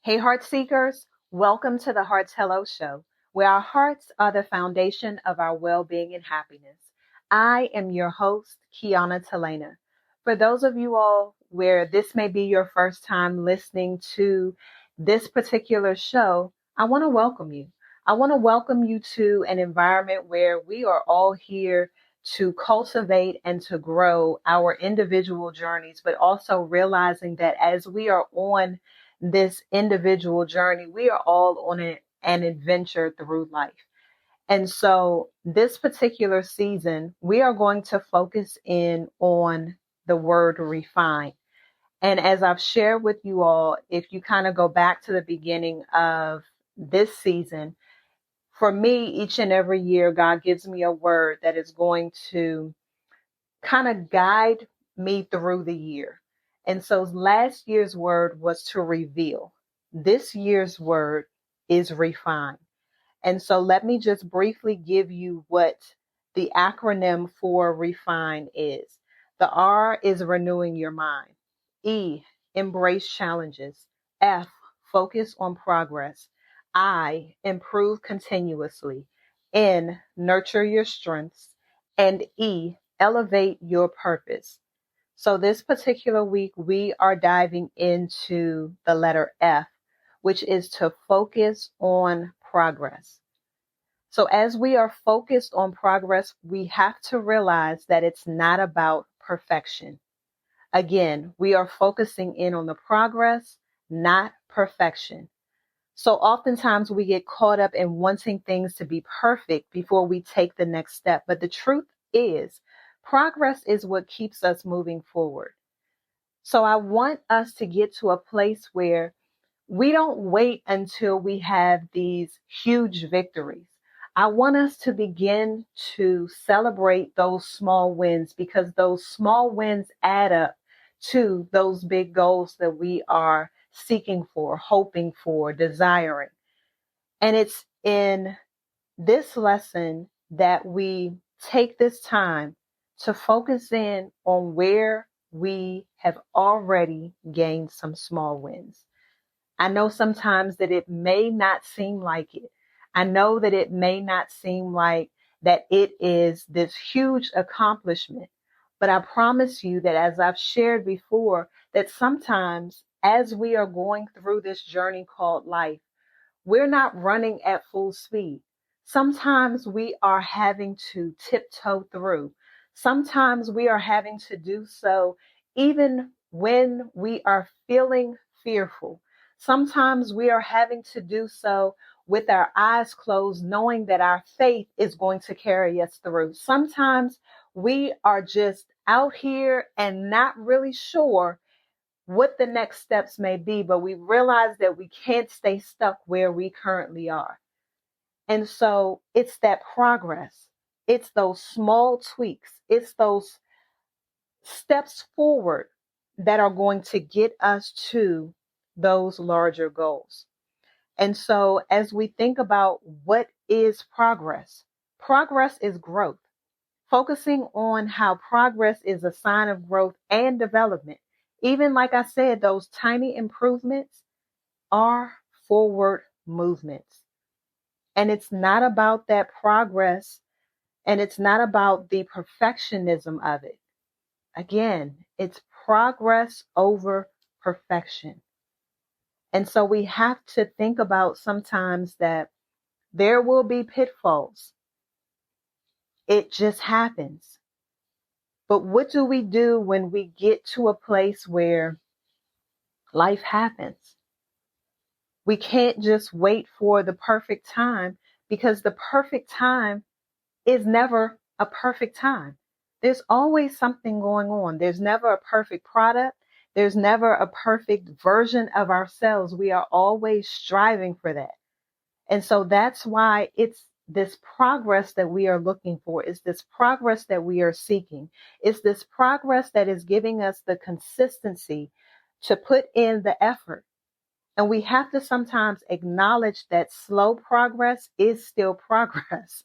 Hey, heart seekers, welcome to the Hearts Hello Show, where our hearts are the foundation of our well being and happiness. I am your host, Kiana Telena. For those of you all where this may be your first time listening to this particular show, I want to welcome you. I want to welcome you to an environment where we are all here to cultivate and to grow our individual journeys, but also realizing that as we are on this individual journey, we are all on an adventure through life. And so, this particular season, we are going to focus in on the word refine. And as I've shared with you all, if you kind of go back to the beginning of this season, for me, each and every year, God gives me a word that is going to kind of guide me through the year. And so last year's word was to reveal. This year's word is refine. And so let me just briefly give you what the acronym for refine is. The R is renewing your mind. E, embrace challenges. F, focus on progress. I, improve continuously. N, nurture your strengths. And E, elevate your purpose. So this particular week, we are diving into the letter F, which is to focus on progress. So as we are focused on progress, we have to realize that it's not about perfection. Again, we are focusing in on the progress, not perfection. So oftentimes we get caught up in wanting things to be perfect before we take the next step. But the truth is, progress is what keeps us moving forward. So I want us to get to a place where we don't wait until we have these huge victories. I want us to begin to celebrate those small wins because those small wins add up to those big goals that we are seeking for, hoping for, desiring. And it's in this lesson that we take this time to focus in on where we have already gained some small wins. I know sometimes that it may not seem like it. I know that it may not seem like that it is this huge accomplishment. But I promise you that as I've shared before, that sometimes as we are going through this journey called life, we're not running at full speed. Sometimes we are having to tiptoe through. Sometimes we are having to do so even when we are feeling fearful. Sometimes we are having to do so with our eyes closed, knowing that our faith is going to carry us through. Sometimes we are just out here and not really sure what the next steps may be, but we realize that we can't stay stuck where we currently are. And so it's that progress. It's those small tweaks. It's those steps forward that are going to get us to those larger goals. And so as we think about what is progress, progress is growth. Focusing on how progress is a sign of growth and development. Even like I said, those tiny improvements are forward movements. And it's not about that progress and it's not about the perfectionism of it. Again, it's progress over perfection. And so we have to think about sometimes that there will be pitfalls. It just happens. But what do we do when we get to a place where life happens? We can't just wait for the perfect time because the perfect time is never a perfect time. There's always something going on. There's never a perfect product. There's never a perfect version of ourselves. We are always striving for that. And so that's why it's this progress that we are looking for. It's this progress that we are seeking. It's this progress that is giving us the consistency to put in the effort. And we have to sometimes acknowledge that slow progress is still progress.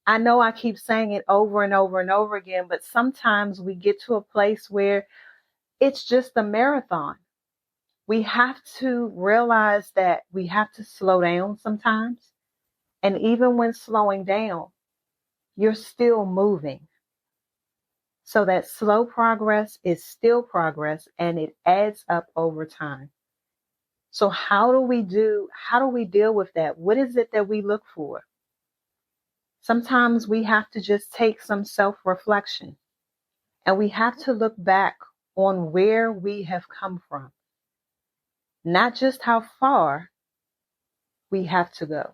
I know I keep saying it over and over and over again, but sometimes we get to a place where it's just a marathon. we have to realize that we have to slow down sometimes. And even when slowing down, you're still moving. So that slow progress is still progress and it adds up over time. So how do we deal with that? What is it that we look for? Sometimes we have to just take some self-reflection and we have to look back on where we have come from, not just how far we have to go.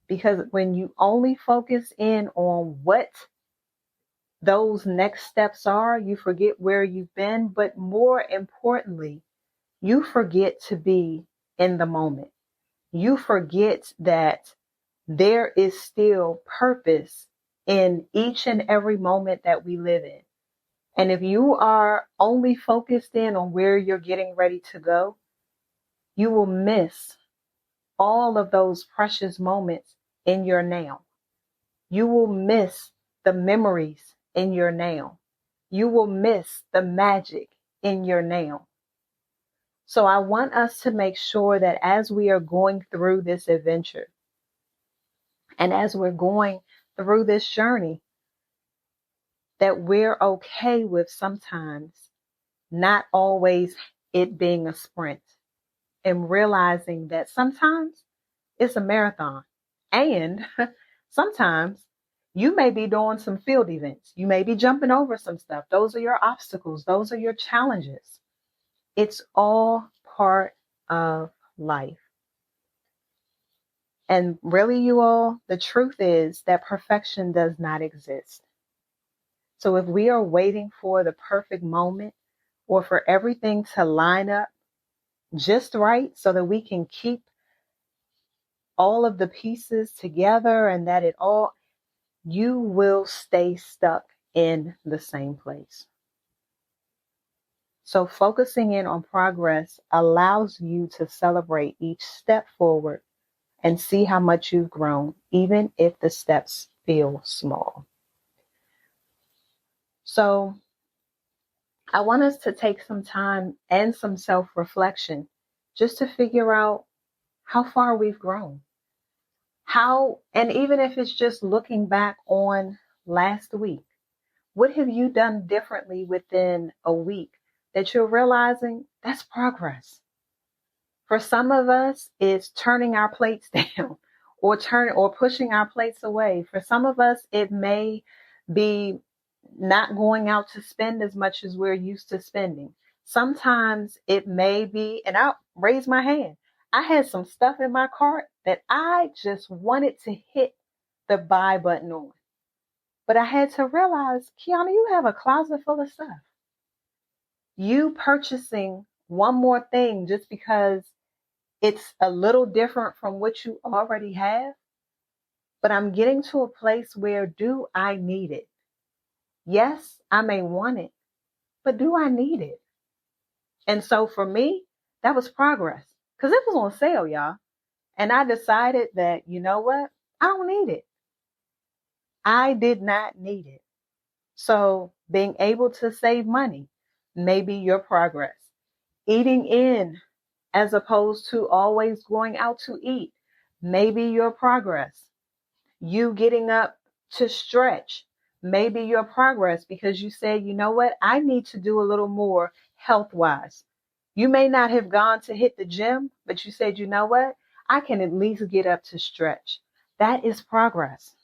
Because when you only focus in on what those next steps are, you forget where you've been, but more importantly, you forget to be in the moment. You forget that there is still purpose in each and every moment that we live in. And if you are only focused in on where you're getting ready to go, you will miss all of those precious moments in your now. You will miss the memories in your now. You will miss the magic in your now. So I want us to make sure that as we are going through this adventure and as we're going through this journey, that we're okay with sometimes not always it being a sprint, and realizing that sometimes it's a marathon. And sometimes you may be doing some field events. You may be jumping over some stuff. Those are your obstacles. Those are your challenges. It's all part of life. And really, you all, the truth is that perfection does not exist. So if we are waiting for the perfect moment or for everything to line up just right so that we can keep all of the pieces together and that it all, you will stay stuck in the same place. So focusing in on progress allows you to celebrate each step forward and see how much you've grown, even if the steps feel small. So I want us to take some time and some self-reflection just to figure out how far we've grown. And even if it's just looking back on last week, what have you done differently within a week that you're realizing that's progress? For some of us, it's turning our plates down or pushing our plates away. For some of us, it may be not going out to spend as much as we're used to spending. Sometimes it may be, and I'll raise my hand. I had some stuff in my cart that I just wanted to hit the buy button on. But I had to realize, Kiana, you have a closet full of stuff. You purchasing one more thing just because it's a little different from what you already have. But I'm getting to a place where, do I need it? Yes, I may want it, but do I need it? And so for me, that was progress because it was on sale, y'all. And I decided that, you know what? I don't need it. I did not need it. So being able to save money may be your progress. Eating in as opposed to always going out to eat may be your progress. You getting up to stretch may be your progress because you said, you know what, I need to do a little more health wise. You may not have gone to hit the gym, but you said, you know what, I can at least get up to stretch. That is progress.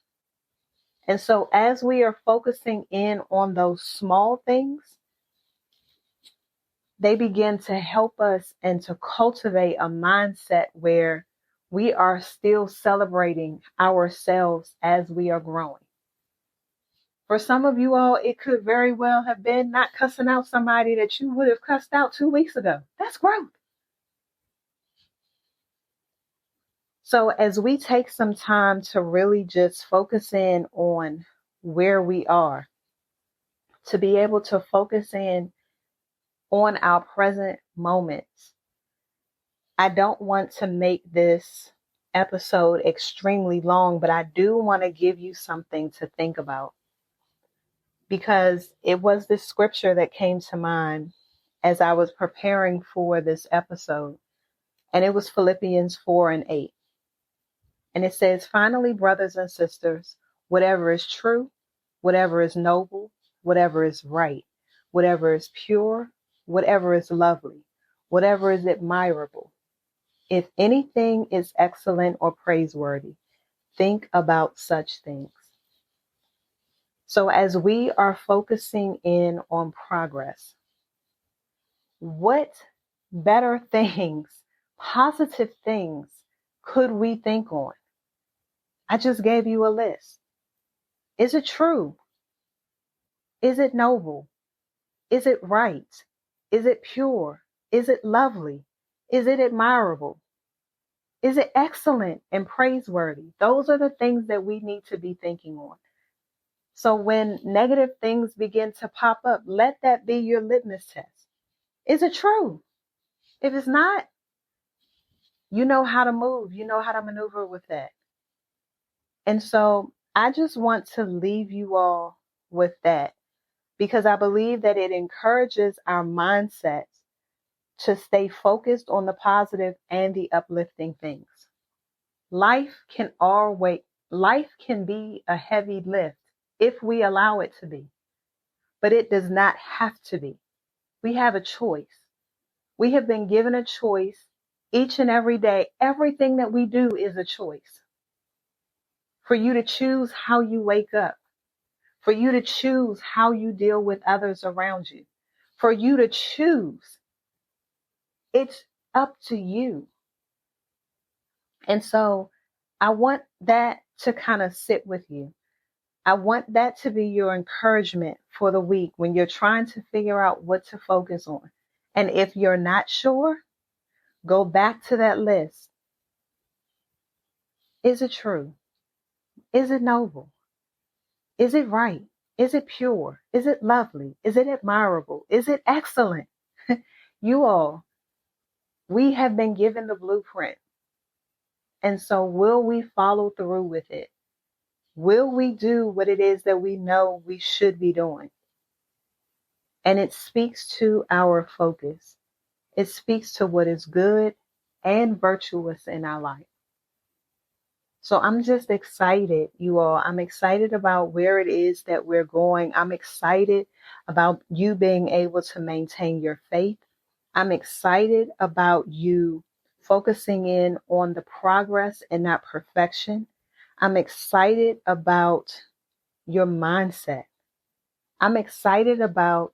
And so as we are focusing in on those small things, they begin to help us and to cultivate a mindset where we are still celebrating ourselves as we are growing. For some of you all, it could very well have been not cussing out somebody that you would have cussed out 2 weeks ago. That's growth. So as we take some time to really just focus in on where we are, to be able to focus in on our present moments, I don't want to make this episode extremely long, but I do want to give you something to think about because it was this scripture that came to mind. as I was preparing for this episode, and it was Philippians 4:8. And it says, finally, brothers and sisters, whatever is true, whatever is noble, whatever is right, whatever is pure, whatever is lovely, whatever is admirable, if anything is excellent or praiseworthy, think about such things. So as we are focusing in on progress, what better things, positive things could we think on? I just gave you a list. Is it true? Is it noble? Is it right? Is it pure? Is it lovely? Is it admirable? Is it excellent and praiseworthy? Those are the things that we need to be thinking on. So when negative things begin to pop up, let that be your litmus test. Is it true? If it's not, you know how to move. You know how to maneuver with that. And so I just want to leave you all with that, because I believe that it encourages our mindsets to stay focused on the positive and the uplifting things. Life can be a heavy lift if we allow it to be, but it does not have to be. We have a choice. We have been given a choice each and every day. Everything that we do is a choice. For you to choose how you wake up, for you to choose how you deal with others around you, for you to choose. It's up to you. And so I want that to kind of sit with you. I want that to be your encouragement for the week when you're trying to figure out what to focus on. And if you're not sure, go back to that list. Is it true? Is it noble? Is it right? Is it pure? Is it lovely? Is it admirable? Is it excellent? You all, we have been given the blueprint. And so will we follow through with it? Will we do what it is that we know we should be doing? And it speaks to our focus. It speaks to what is good and virtuous in our life. So I'm just excited, you all. I'm excited about where it is that we're going. I'm excited about you being able to maintain your faith. I'm excited about you focusing in on the progress and not perfection. I'm excited about your mindset. I'm excited about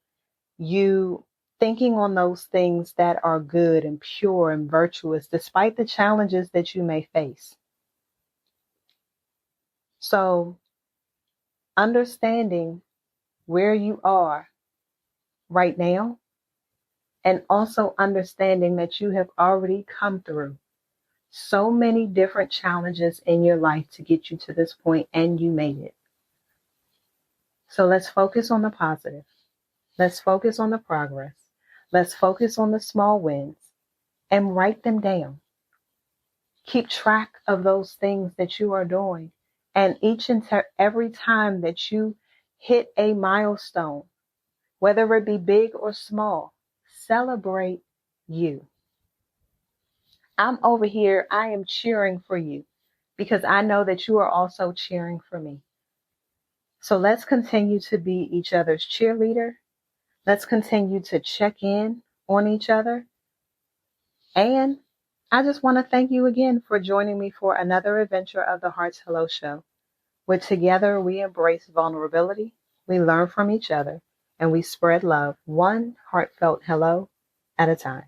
you thinking on those things that are good and pure and virtuous, despite the challenges that you may face. So, understanding where you are right now, and also understanding that you have already come through so many different challenges in your life to get you to this point, and you made it. So let's focus on the positive. Let's focus on the progress. Let's focus on the small wins and write them down. Keep track of those things that you are doing. And each and every time that you hit a milestone, whether it be big or small, celebrate you. I'm over here. I am cheering for you because I know that you are also cheering for me. So let's continue to be each other's cheerleader. Let's continue to check in on each other. And I just want to thank you again for joining me for another adventure of the Heart's Hello Show, where together we embrace vulnerability, we learn from each other, and we spread love one heartfelt hello at a time.